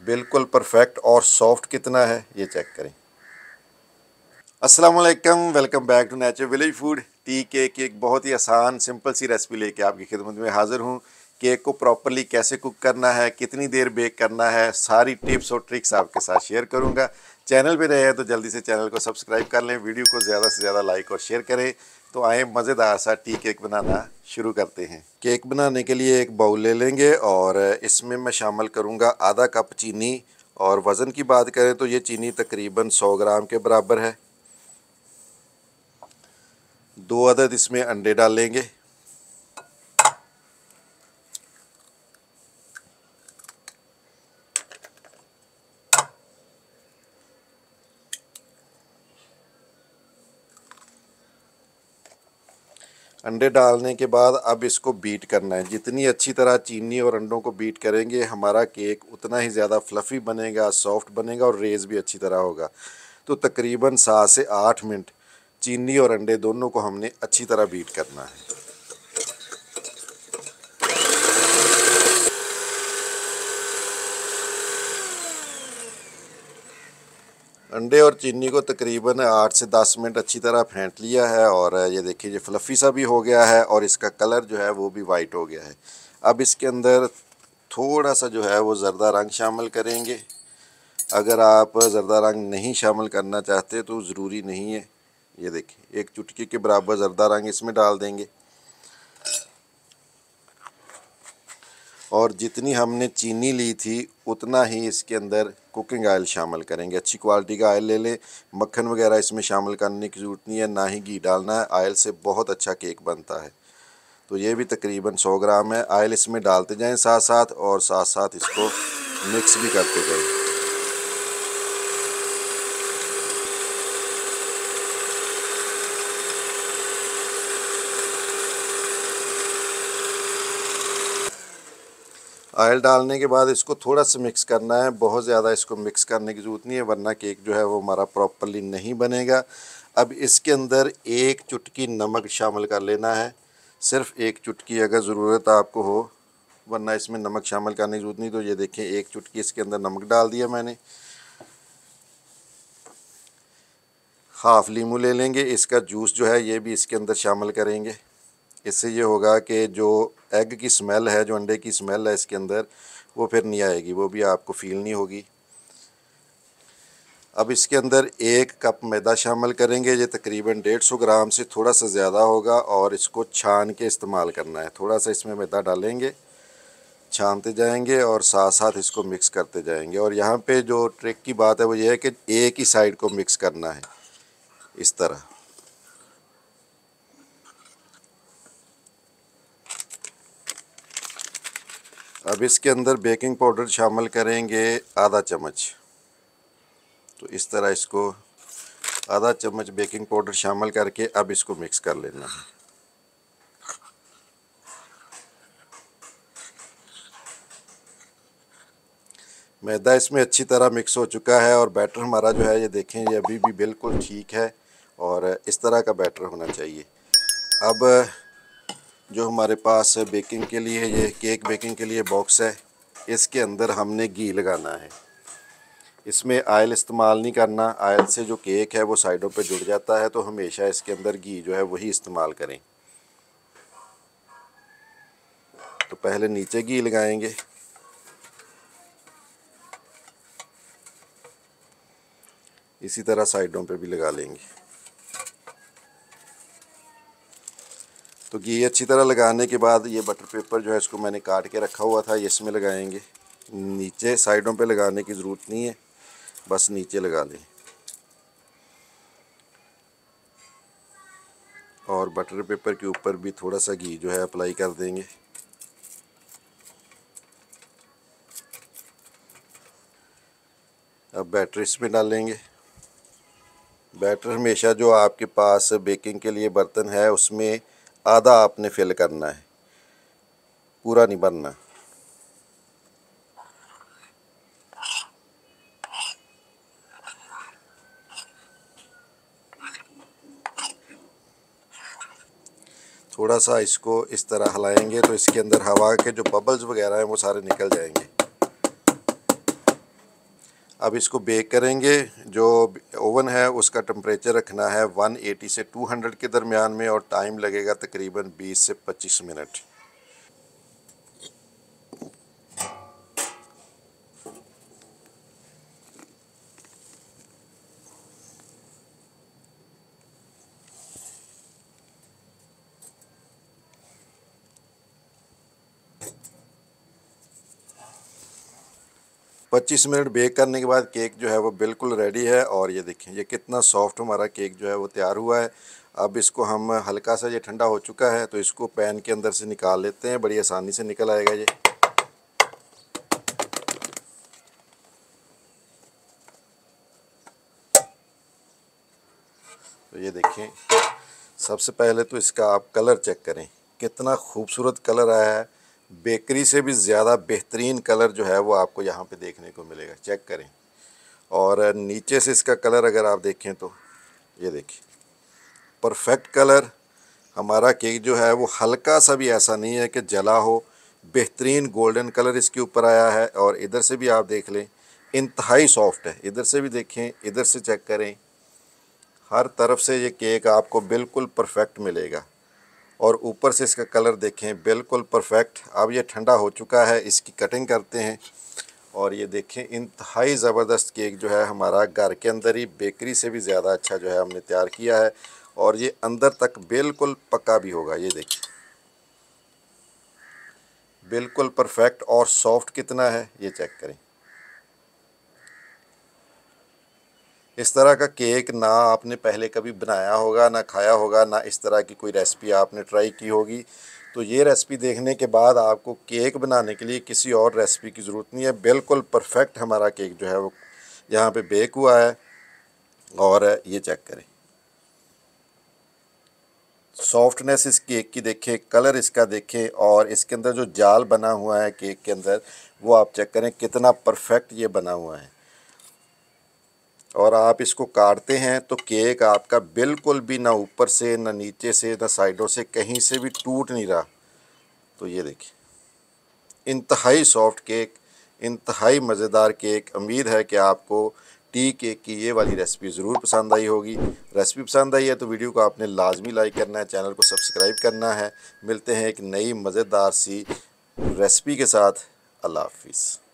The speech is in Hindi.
बिल्कुल परफेक्ट और सॉफ्ट कितना है ये चेक करें। अस्सलाम वालेकुम, welcome back to nature village food. Tea cake की एक बहुत ही आसान सिंपल सी रेसिपी लेके आपकी खिदमत में हाज़िर हूँ। केक को प्रॉपरली कैसे कुक करना है, कितनी देर बेक करना है, सारी टिप्स और ट्रिक्स आपके साथ शेयर करूँगा। चैनल पे रहे हैं तो जल्दी से चैनल को सब्सक्राइब कर लें, वीडियो को ज़्यादा से ज़्यादा लाइक और शेयर करें। तो आए मज़ेदार सा टी केक बनाना शुरू करते हैं। केक बनाने के लिए एक बाउल ले लेंगे और इसमें मैं शामिल करूँगा आधा कप चीनी। और वज़न की बात करें तो ये चीनी तकरीबन 100 ग्राम के बराबर है। 2 अदद इसमें अंडे डालेंगे। अंडे डालने के बाद अब इसको बीट करना है। जितनी अच्छी तरह चीनी और अंडों को बीट करेंगे हमारा केक उतना ही ज़्यादा फ्लफ़ी बनेगा, सॉफ्ट बनेगा और रेज़ भी अच्छी तरह होगा। तो तकरीबन 7 से 8 मिनट चीनी और अंडे दोनों को हमने अच्छी तरह बीट करना है। अंडे और चीनी को तकरीबन 8 से 10 मिनट अच्छी तरह फेंट लिया है और ये देखिए ये फ्लफ़ी सा भी हो गया है और इसका कलर जो है वो भी वाइट हो गया है। अब इसके अंदर थोड़ा सा जो है वो ज़र्दा रंग शामिल करेंगे। अगर आप ज़र्दा रंग नहीं शामिल करना चाहते तो ज़रूरी नहीं है। ये देखिए 1 चुटकी के बराबर ज़र्दा रंग इसमें डाल देंगे। और जितनी हमने चीनी ली थी उतना ही इसके अंदर कुकिंग ऑयल शामिल करेंगे। अच्छी क्वालिटी का ऑयल ले लें। मक्खन वगैरह इसमें शामिल करने की ज़रूरत नहीं है, ना ही घी डालना है। ऑयल से बहुत अच्छा केक बनता है। तो ये भी तकरीबन 100 ग्राम है। ऑयल इसमें डालते जाएं साथ साथ और साथ साथ इसको मिक्स भी करते जाएं। ऑयल डालने के बाद इसको थोड़ा सा मिक्स करना है। बहुत ज़्यादा इसको मिक्स करने की ज़रूरत नहीं है वरना केक जो है वो हमारा प्रॉपरली नहीं बनेगा। अब इसके अंदर 1 चुटकी नमक शामिल कर लेना है। सिर्फ़ 1 चुटकी अगर ज़रूरत आपको हो, वरना इसमें नमक शामिल करने की ज़रूरत नहीं। तो ये देखें 1 चुटकी इसके अंदर नमक डाल दिया मैंने। हाफ़ लीमू ले लेंगे, इसका जूस जो है ये भी इसके अंदर शामिल करेंगे। इससे ये होगा कि जो एग की स्मेल है, जो अंडे की स्मेल है इसके अंदर, वो फिर नहीं आएगी, वो भी आपको फील नहीं होगी। अब इसके अंदर 1 कप मैदा शामिल करेंगे। ये तकरीबन 150 ग्राम से थोड़ा सा ज़्यादा होगा और इसको छान के इस्तेमाल करना है। थोड़ा सा इसमें मैदा डालेंगे, छानते जाएंगे और साथ साथ इसको मिक्स करते जाएंगे। और यहाँ पे जो ट्रिक की बात है वो ये है कि एक ही साइड को मिक्स करना है इस तरह। अब इसके अंदर बेकिंग पाउडर शामिल करेंगे आधा चम्मच। तो इस तरह इसको आधा चम्मच बेकिंग पाउडर शामिल करके अब इसको मिक्स कर लेना है। मैदा इसमें अच्छी तरह मिक्स हो चुका है और बैटर हमारा जो है ये देखें ये अभी भी बिल्कुल ठीक है और इस तरह का बैटर होना चाहिए। अब जो हमारे पास बेकिंग के लिए ये केक बेकिंग के लिए बॉक्स है, इसके अंदर हमने घी लगाना है। इसमें ऑयल इस्तेमाल नहीं करना। ऑयल से जो केक है वो साइडों पे जुड़ जाता है, तो हमेशा इसके अंदर घी जो है वही इस्तेमाल करें। तो पहले नीचे घी लगाएंगे, इसी तरह साइडों पे भी लगा लेंगे। तो घी अच्छी तरह लगाने के बाद ये बटर पेपर जो है इसको मैंने काट के रखा हुआ था, ये इसमें लगाएंगे। नीचे साइडों पे लगाने की ज़रूरत नहीं है, बस नीचे लगा लें। और बटर पेपर के ऊपर भी थोड़ा सा घी जो है अप्लाई कर देंगे। अब बैटर इसमें डालेंगे। बैटर हमेशा जो आपके पास बेकिंग के लिए बर्तन है उसमें आधा आपने फिल करना है, पूरा नहीं भरना। थोड़ा सा इसको इस तरह हिलाएंगे तो इसके अंदर हवा के जो बबल्स वगैरह हैं वो सारे निकल जाएंगे। अब इसको बेक करेंगे। जो ओवन है उसका टेम्परेचर रखना है 180 से 200 के दरमियान में और टाइम लगेगा तकरीबन 20 से 25 मिनट। पच्चीस मिनट बेक करने के बाद केक जो है वो बिल्कुल रेडी है। और ये देखें ये कितना सॉफ्ट हमारा केक जो है वो तैयार हुआ है। अब इसको हम हल्का सा, ये ठंडा हो चुका है तो इसको पैन के अंदर से निकाल लेते हैं। बड़ी आसानी से निकल आएगा ये। तो ये देखें, सबसे पहले तो इसका आप कलर चेक करें, कितना खूबसूरत कलर आया है। बेकरी से भी ज़्यादा बेहतरीन कलर जो है वो आपको यहाँ पे देखने को मिलेगा, चेक करें। और नीचे से इसका कलर अगर आप देखें तो ये देखिए परफेक्ट कलर। हमारा केक जो है वो हल्का सा भी ऐसा नहीं है कि जला हो, बेहतरीन गोल्डन कलर इसके ऊपर आया है। और इधर से भी आप देख लें, इंतहाई सॉफ्ट है। इधर से भी देखें, इधर से चेक करें, हर तरफ से ये केक आपको बिल्कुल परफेक्ट मिलेगा। और ऊपर से इसका कलर देखें, बिल्कुल परफेक्ट। अब ये ठंडा हो चुका है, इसकी कटिंग करते हैं। और ये देखें इंतहाई ज़बरदस्त केक जो है हमारा घर के अंदर ही बेकरी से भी ज़्यादा अच्छा जो है हमने तैयार किया है। और ये अंदर तक बिल्कुल पक्का भी होगा। ये देखिए बिल्कुल परफेक्ट और सॉफ्ट कितना है ये चेक करें। इस तरह का केक ना आपने पहले कभी बनाया होगा, ना खाया होगा, ना इस तरह की कोई रेसिपी आपने ट्राई की होगी। तो ये रेसिपी देखने के बाद आपको केक बनाने के लिए किसी और रेसिपी की ज़रूरत नहीं है। बिल्कुल परफेक्ट हमारा केक जो है वो यहाँ पे बेक हुआ है। और ये चेक करें, सॉफ्टनेस इस केक की देखें, कलर इसका देखें, और इसके अंदर जो जाल बना हुआ है केक के अंदर वो आप चेक करें कितना परफेक्ट ये बना हुआ है। और आप इसको काटते हैं तो केक आपका बिल्कुल भी ना ऊपर से, ना नीचे से, ना साइडों से, कहीं से भी टूट नहीं रहा। तो ये देखिए इंतहाई सॉफ्ट केक, इंतहाई मज़ेदार केक। उम्मीद है कि आपको टी केक की ये वाली रेसिपी ज़रूर पसंद आई होगी। रेसिपी पसंद आई है तो वीडियो को आपने लाजमी लाइक करना है, चैनल को सब्सक्राइब करना है। मिलते हैं एक नई मज़ेदार सी रेसिपी के साथ। अल्लाह हाफिज़।